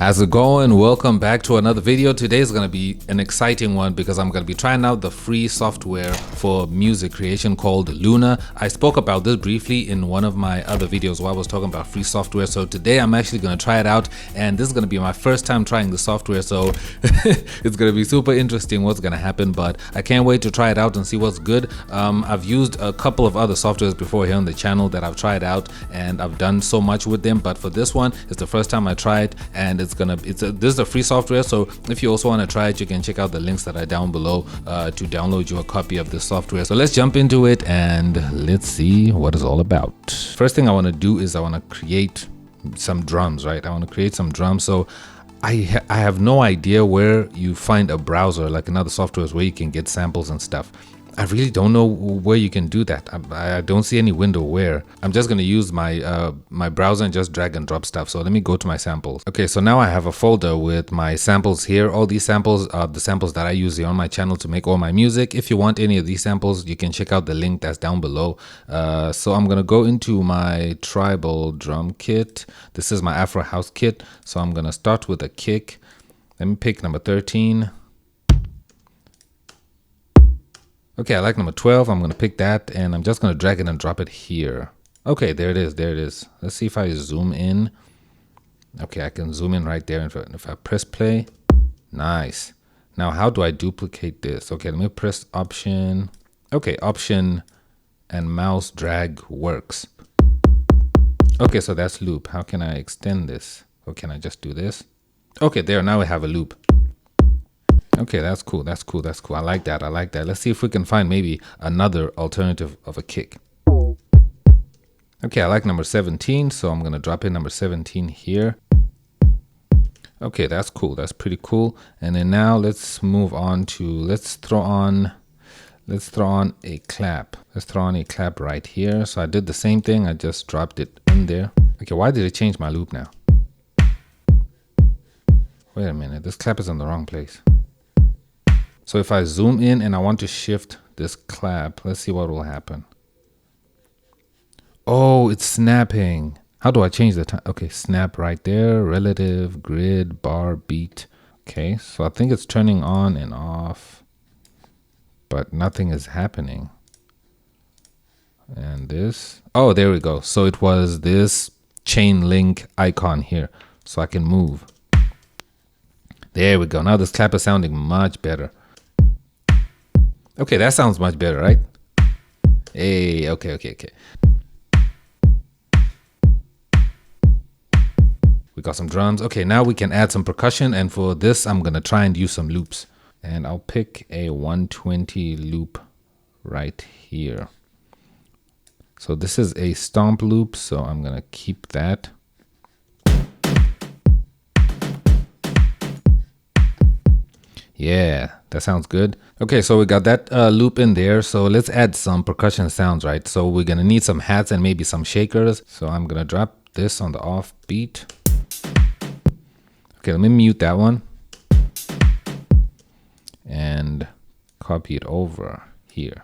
How's it going? Welcome back to another video. Today is going to be an exciting one because I'm going to be trying out the free software for music creation called Luna. I spoke about this briefly in one of my other videos where I was talking about free software. So today I'm actually going to try it out, and this is going to be my first time trying the software. So it's going to be super interesting what's going to happen, but I can't wait to try it out and see what's good. I've used a couple of other softwares before here on the channel that I've tried out, and I've done so much with them, but for this one, it's the first time I tried, and this is a free software. So if you also want to try it, you can check out the links that are down below to download you a copy of this software. So let's jump into it and let's see what it's all about. First thing I want to do is I want to create some drums, right? I want to create some drums. So I have no idea where you find a browser like in other softwares where you can get samples and stuff. I really don't know where you can do that. I don't see any window where. I'm just going to use my my browser and just drag and drop stuff. So let me go to my samples. Okay, so now I have a folder with my samples here. All these samples are the samples that I use here on my channel to make all my music. If you want any of these samples, you can check out the link that's down below. So I'm going to go into my tribal drum kit. This is my Afro house kit. So I'm going to start with a kick. Let me pick number 13. Okay, I like number 12. I'm going to pick that, and I'm just going to drag it and drop it here. Okay, there it is. There it is. Let's see if I zoom in. Okay, I can zoom in right there. If I press play, nice. Now, how do I duplicate this? Okay, let me press Option. Okay, Option and mouse drag works. Okay, so that's loop. How can I extend this? Or can I just do this? Okay, there. Now we have a loop. Okay, that's cool. That's cool. That's cool. I like that. I like that. Let's see if we can find maybe another alternative of a kick. Okay, I like number 17, so I'm going to drop in number 17 here. Okay, that's cool. That's pretty cool. And then now let's move on to, let's throw on a clap. Let's throw on a clap right here. So I did the same thing. I just dropped it in there. Okay, why did it change my loop now? Wait a minute. This clap is in the wrong place. So if I zoom in and I want to shift this clap, let's see what will happen. Oh, it's snapping. How do I change the time? Okay, snap right there, relative, grid, bar, beat. Okay, so I think it's turning on and off, but nothing is happening. And this, oh, there we go. So it was this chain link icon here, so I can move. There we go. Now this clap is sounding much better. Okay, that sounds much better, right? Hey, okay. We got some drums. Okay, now we can add some percussion, and for this, I'm gonna try and use some loops. And I'll pick a 120 loop right here. So this is a stomp loop, so I'm gonna keep that. Yeah, that sounds good. Okay, so we got that loop in there. So let's add some percussion sounds, right? So we're gonna need some hats and maybe some shakers. So I'm gonna drop this on the off beat. Okay, let me mute that one and copy it over here.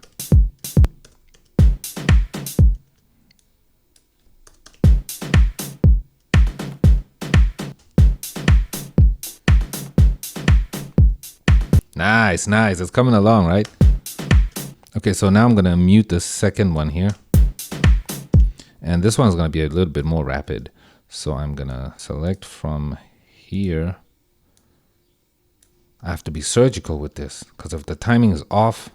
Nice, nice. It's coming along, right? Okay, so now I'm going to mute the second one here. And this one's going to be a little bit more rapid. So I'm going to select from here. I have to be surgical with this because if the timing is off.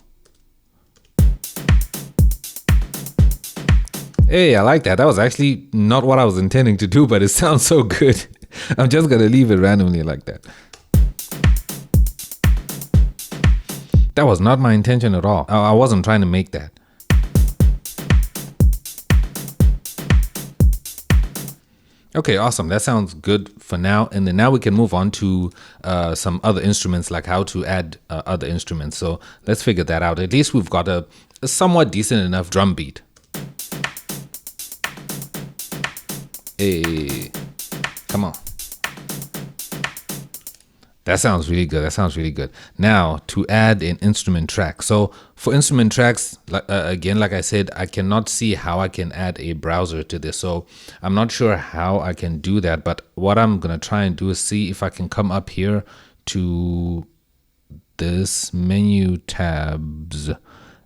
Hey, I like that. That was actually not what I was intending to do, but it sounds so good. I'm just going to leave it randomly like that. That was not my intention at all. I wasn't trying to make that. Okay, awesome. That sounds good for now. And then now we can move on to some other instruments, like how to add other instruments. So let's figure that out. At least we've got a somewhat decent enough drum beat. Hey, come on. That sounds really good. That sounds really good. Now to add an instrument track. So for instrument tracks, again, like I said, I cannot see how I can add a browser to this. So I'm not sure how I can do that. But what I'm going to try and do is see if I can come up here to this menu tabs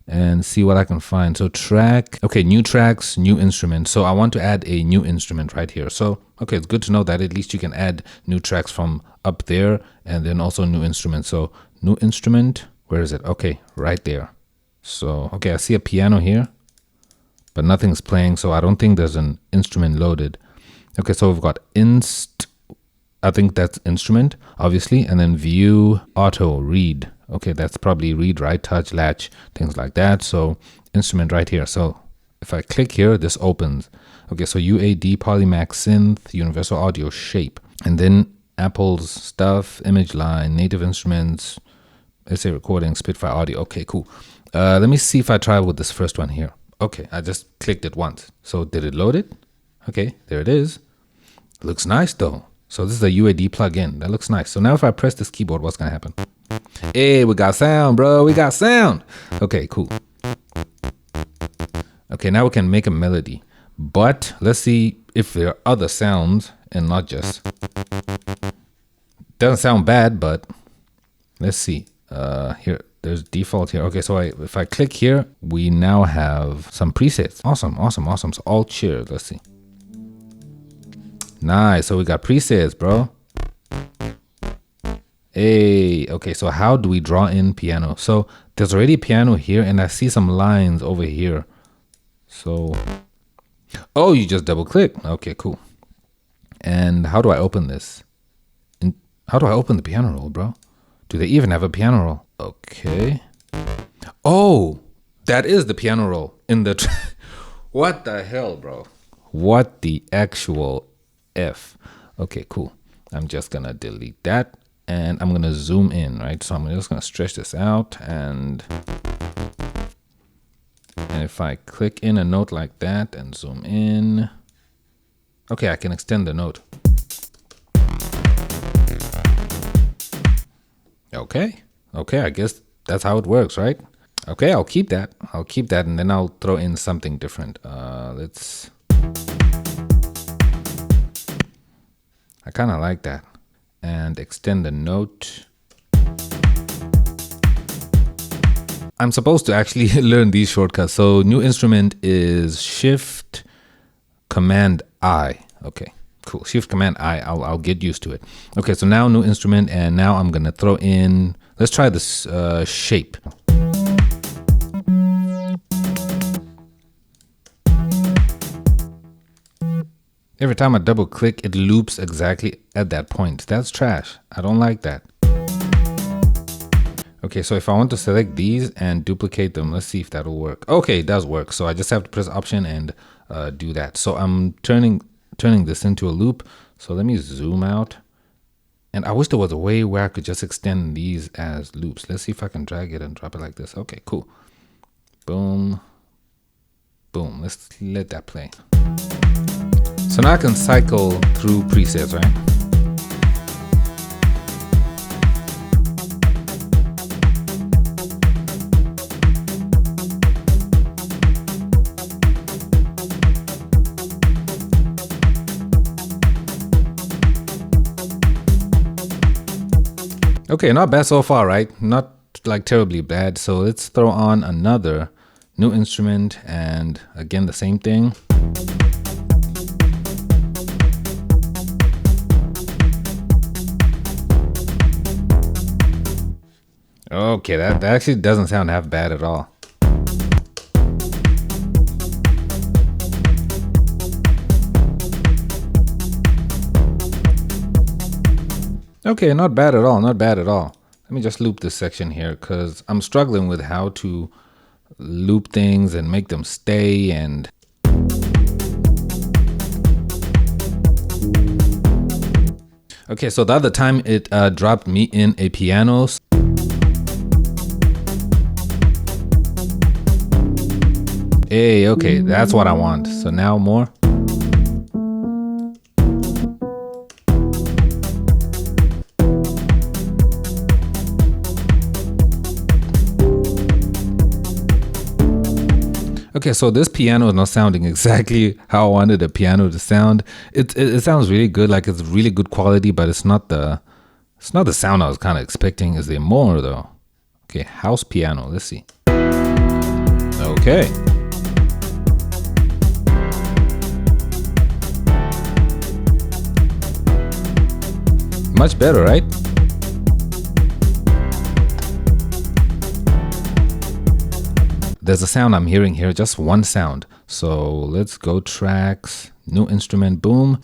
and see what I can find. So track, okay, new tracks, new instrument. So I want to add a new instrument right here. So, okay, it's good to know that at least you can add new tracks from up there and then also new instrument. So new instrument, where is it? Okay, right there. So, okay, I see a piano here, but nothing's playing. So I don't think there's an instrument loaded. Okay, so we've got I think that's instrument, obviously, and then view, auto, read. Okay, that's probably read, write, touch, latch, things like that. So instrument right here. So if I click here, this opens. Okay, so UAD, Polymax synth, universal audio shape, and then Apple's stuff, image line, native instruments, essay recording, Spitfire audio. Okay, cool. Let me see if I try with this first one here. Okay, I just clicked it once. So did it load it? Okay, there it is. Looks nice though. So this is a UAD plugin. That looks nice. So now if I press this keyboard, what's gonna happen? Hey, we got sound, bro. We got sound. Okay, cool. Okay, now we can make a melody. But let's see if there are other sounds and not just. Doesn't sound bad, but let's see. Here, there's default here. Okay, so if I click here, we now have some presets. Awesome, awesome, awesome. So alt share. Let's see. Nice. So we got presets, bro. Hey, okay, so how do we draw in piano? So there's already a piano here and I see some lines over here. So, oh, you just double click. Okay, cool. And how do I open this? How do I open the piano roll, bro? Do they even have a piano roll? Okay. Oh, that is the piano roll in the, what the hell, bro? What the actual F? Okay, cool. I'm just gonna delete that. And I'm going to zoom in, right? So I'm just going to stretch this out. And if I click in a note like that and zoom in. Okay, I can extend the note. Okay. Okay, I guess that's how it works, right? Okay, I'll keep that. I'll keep that and then I'll throw in something different. I kind of like that. And extend the note. I'm supposed to actually learn these shortcuts. So new instrument is Shift Command I. Okay, cool. Shift Command I. I'll get used to it. Okay, so now new instrument, and now I'm gonna throw in. Let's try this shape. Every time I double click, it loops exactly at that point. That's trash. I don't like that. Okay, so if I want to select these and duplicate them, let's see if that'll work. Okay, it does work. So I just have to press Option and do that. So I'm turning this into a loop. So let me zoom out. And I wish there was a way where I could just extend these as loops. Let's see if I can drag it and drop it like this. Okay, cool. Boom. Boom. Let's let that play. So now I can cycle through presets, right? Okay, not bad so far, right? Not like terribly bad. So let's throw on another new instrument and again the same thing. Okay, that actually doesn't sound half bad at all. Okay, not bad at all, not bad at all. Let me just loop this section here because I'm struggling with how to loop things and make them stay and... Okay, so the other time it dropped me in a piano. Hey, okay, that's what I want. So now more. Okay, so this piano is not sounding exactly how I wanted a piano to sound. It sounds really good, like it's really good quality, but it's not the sound I was kind of expecting. Is there more though? Okay, house piano. Let's see. Okay. Much better, right? There's a sound I'm hearing here, just one sound. So let's go tracks, new instrument, boom.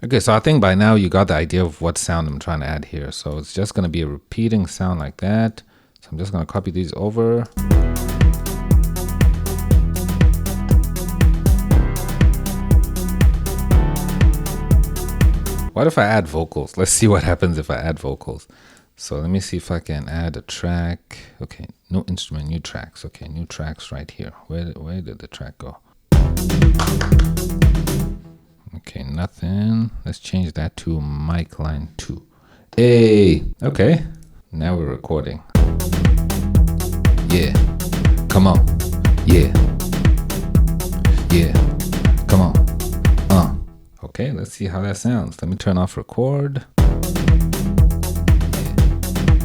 Okay, so I think by now you got the idea of what sound I'm trying to add here. So it's just gonna be a repeating sound like that. So I'm just gonna copy these over. What if I add vocals? Let's see what happens if I add vocals. So let me see if I can add a track. Okay, no instrument, new tracks. Okay, new tracks right here. Where did the track go? Okay, nothing. Let's change that to mic line 2. Hey, okay. Now we're recording. Yeah, come on. Yeah, yeah, come on. Okay, let's see how that sounds. Let me turn off record. Yeah,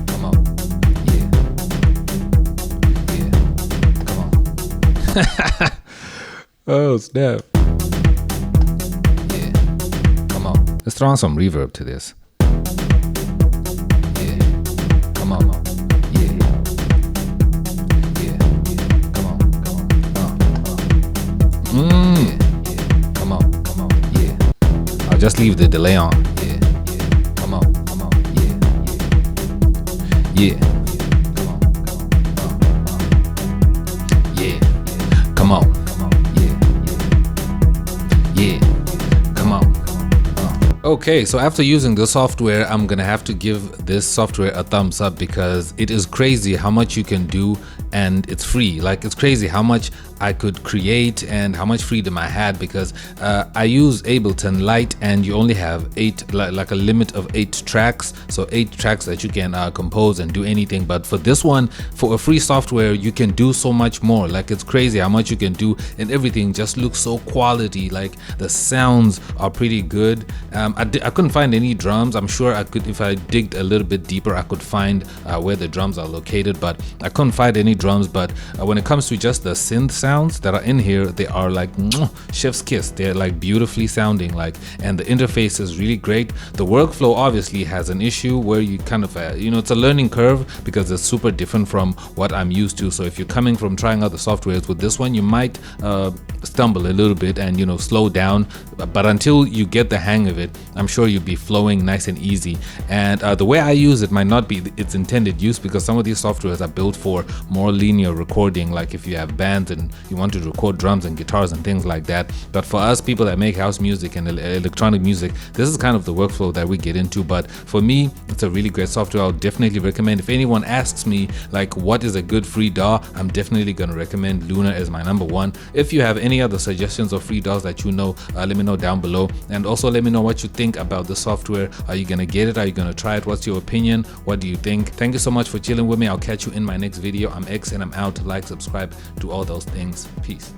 come on. Yeah, yeah, come on. Oh, snap. Yeah, come on. Let's throw on some reverb to this. Yeah, come on. Yeah, yeah, come on. Yeah, come on. Just leave the delay on. Yeah, come on, yeah, come on, yeah, come on, yeah, come on. Okay, so after using the software, I'm gonna have to give this software a thumbs up because it is crazy how much you can do and it's free. Like, it's crazy how much I could create and how much freedom I had because I use Ableton Lite and you only have 8, like a limit of 8 tracks. So 8 tracks that you can compose and do anything. But for this one, for a free software, you can do so much more. Like, it's crazy how much you can do and everything just looks so quality. Like, the sounds are pretty good. I couldn't find any drums. I'm sure I could, if I digged a little bit deeper, I could find where the drums are located, but I couldn't find any drums. But when it comes to just the synth sounds that are in here, they are like chef's kiss. They're like beautifully sounding, like, and the interface is really great. The workflow obviously has an issue where you kind of it's a learning curve because it's super different from what I'm used to. So if you're coming from trying out the softwares with this one, you might stumble a little bit and slow down, but until you get the hang of it, I'm sure you'll be flowing nice and easy. And the way I use it might not be its intended use because some of these softwares are built for more linear recording, like if you have bands and you want to record drums and guitars and things like that. But for us people that make house music and electronic music, this is kind of the workflow that we get into. But for me, it's a really great software. I'll definitely recommend. If anyone asks me like what is a good free DAW, I'm definitely going to recommend Luna as my #1. If you have any other suggestions of free DAWs that let me know down below, and also let me know what you think about the software. Are you gonna get it? Are you gonna try it? What's your opinion? What do you think? Thank you so much for chilling with me. I'll catch you in my next video. I'm X and I'm out. Like, subscribe, do all those things. Peace.